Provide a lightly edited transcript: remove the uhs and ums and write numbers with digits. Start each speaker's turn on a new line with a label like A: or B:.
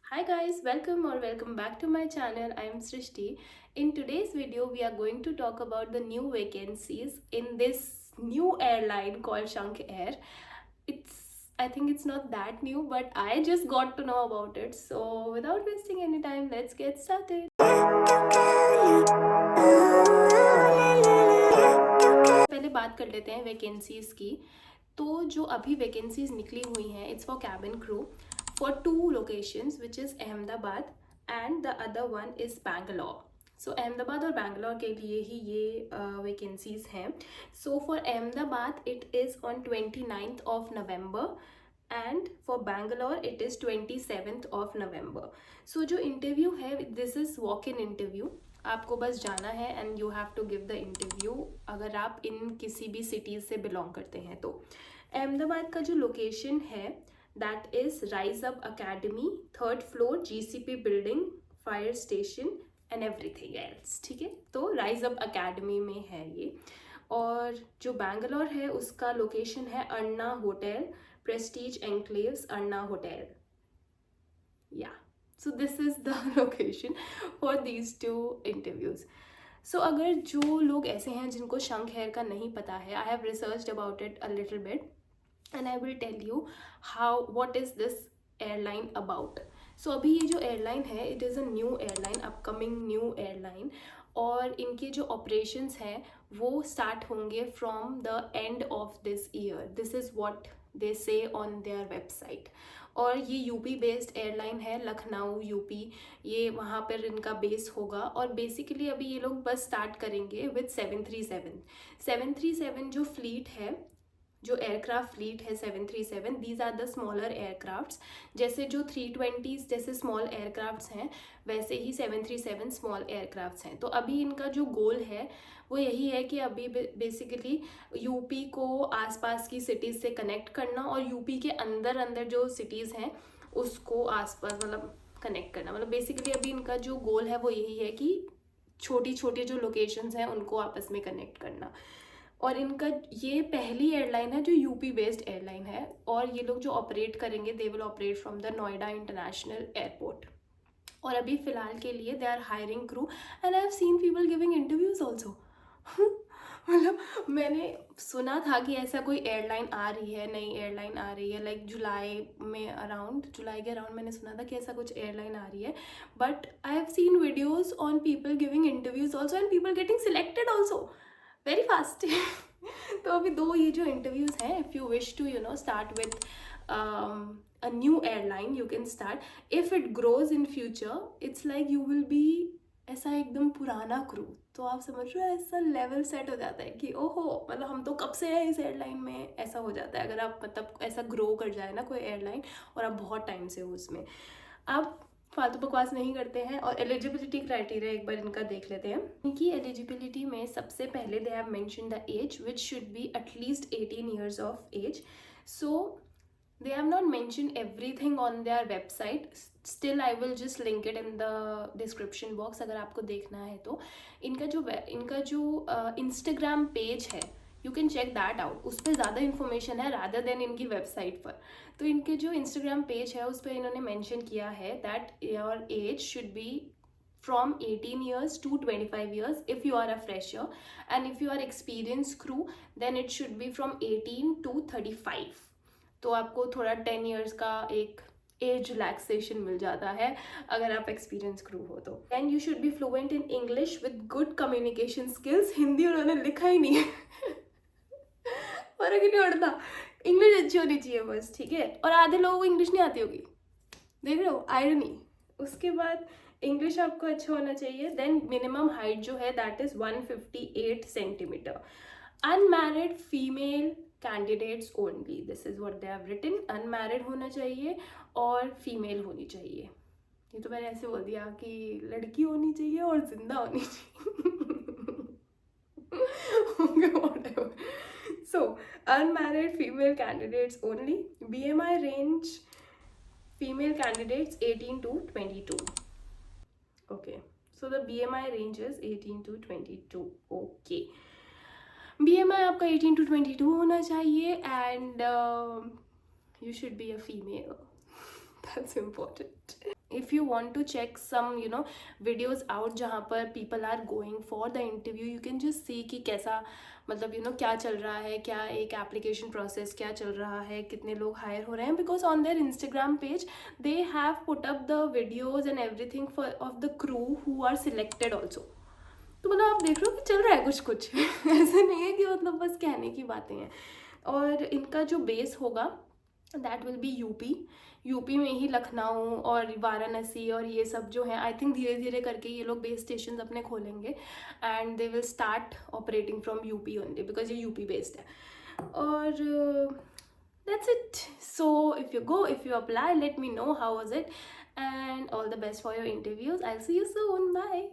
A: Hi guys, welcome or welcome back to my channel. I am Srishti. In today's video, we are going to talk about the new vacancies in this new airline called Shankh Air. I think it's not that new, but I just got to know about it. So without wasting any time, let's get started. पहले बात कर लेते हैं vacancies की। तो जो अभी vacancies निकली हुई हैं, it's for cabin crew for two locations, which is Ahmedabad and the other one is Bangalore. So Ahmedabad और Bangalore के लिए ही ये vacancies हैं. So for Ahmedabad it is on 29th of November and for Bangalore it is 27th of November. So जो interview है, this is walk-in interview. आपको बस जाना है and you have to give the interview अगर आप इन किसी भी cities से belong करते हैं तो। अहमदाबाद का जो location है that is Rise Up Academy, 3rd floor, GCP building, fire station and everything else. ठीक है, तो Rise Up Academy में है ये। और जो बैंगलोर है उसका लोकेशन है Anna hotel, Prestige Enclaves Anna hotel. या so this is the location for these two interviews. So अगर जो लोग ऐसे हैं जिनको शंख हेयर का नहीं पता है, I have researched about it a little bit and I will tell you what is this airline about. So अभी ये जो airline है, it is a new airline, upcoming new airline, और इनके जो operations हैं वो start होंगे from the end of this year. This is what they say on their website. और ये यूपी बेस्ड एयरलाइन है, लखनऊ यूपी, ये वहाँ पर इनका बेस होगा। और बेसिकली अभी ये लोग बस स्टार्ट करेंगे विथ 737 जो फ्लीट है, जो एयरक्राफ्ट फ्लीट है 737, these are the smaller aircrafts. जैसे जो 320 जैसे स्मॉल एयरक्राफ्ट्स हैं, वैसे ही 737 स्मॉल एयरक्राफ्ट्स हैं। तो अभी इनका जो गोल है वो यही है कि अभी बेसिकली यूपी को आसपास की सिटीज़ से कनेक्ट करना और यूपी के अंदर अंदर जो सिटीज़ हैं उसको आसपास मतलब कनेक्ट करना। मतलब बेसिकली अभी इनका जो गोल है वो यही है कि छोटी छोटी जो लोकेशंस हैं उनको आपस में कनेक्ट करना। और इनका ये पहली एयरलाइन है जो यूपी बेस्ड एयरलाइन है, और ये लोग जो ऑपरेट करेंगे they will operate from the Noida international airport. और अभी फ़िलहाल के लिए they are hiring crew and I have seen people giving interviews also. मतलब मैंने सुना था कि ऐसा कोई एयरलाइन आ रही है, नई एयरलाइन आ रही है, लाइक जुलाई के अराउंड मैंने सुना था कि ऐसा कुछ एयरलाइन आ रही है। But I have seen videos on people giving interviews also and people getting selected also very fast. तो अभी दो ये जो इंटरव्यूज़ हैं, if you wish to start with a new airline, you can start. If it grows in future, it's like you will be ऐसा एकदम पुराना crew, तो आप समझ रहे हो ऐसा लेवल सेट हो जाता है कि ओहो मतलब हम तो कब से हैं इस एयरलाइन में, ऐसा हो जाता है अगर आप मतलब ऐसा ग्रो कर जाए ना कोई एयरलाइन और आप बहुत टाइम से हो उसमें। आप फालतू बकवास नहीं करते हैं। और एलिजिबिलिटी क्राइटेरिया एक बार इनका देख लेते हैं। इनकी एलिजिबिलिटी में सबसे पहले they have mention the age which should be at least 18 years of age. So they have not mentioned everything on their website. Still I will just link it in the description box अगर आपको देखना है तो। इनका जो Instagram page है, you can check that out, उस पर ज़्यादा इन्फॉर्मेशन है रादर देन इनकी वेबसाइट पर। तो इनके जो इंस्टाग्राम पेज है उस पर इन्होंने मेंशन किया है that your age should be from 18 years to 25 years if you are a fresher, and if you are experienced crew then it should be from 18 to 35। तो आपको थोड़ा 10 years का एक एज रिलैक्सेशन मिल जाता है अगर आप एक्सपीरियंस क्रू हो तो। And you should be fluent in English with good communication skills. Hindi उन्होंने लिखा ही नहीं है। फर्क ही नहीं पड़ता, इंग्लिश अच्छी होनी चाहिए बस, ठीक है। और आधे लोगों को इंग्लिश नहीं आती होगी, देख रहे हो आयरनी। उसके बाद इंग्लिश आपको अच्छा होना चाहिए। देन मिनिमम हाइट जो है that is 158 centimetre. Unmarried female candidates only, this is what they have written. Unmarried होना चाहिए और फीमेल होनी चाहिए। ये तो मैंने ऐसे बोल दिया कि लड़की होनी चाहिए और जिंदा होनी चाहिए। So unmarried female candidates only. BMI range female candidates 18 to 22. Okay, so the BMI range is 18 to 22. Okay, BMI आपका 18 to 22 होना चाहिए and you should be a female. That's important. if you want to check some videos out जहाँ पर people are going for the interview, you can just see कि कैसा मतलब क्या चल रहा है, क्या एक application process क्या चल रहा है, कितने लोग hire हो रहे हैं, because on their Instagram page they have put up the videos and everything for of the crew who are selected also. तो मतलब आप देख रहे हो कि चल रहा है कुछ कुछ ऐसे नहीं है कि मतलब बस कहने की बातें हैं. और इनका जो बेस होगा दैट विल बी यूपी में ही लखनऊ और वाराणसी और ये सब जो है, आई थिंक धीरे धीरे करके ये लोग बेस स्टेशन अपने खोलेंगे and they will start operating from UP only because ये यूपी बेस्ड है. और that's it. So if you apply, let me know how was it, and all the best for your interviews. I'll see you soon. Bye.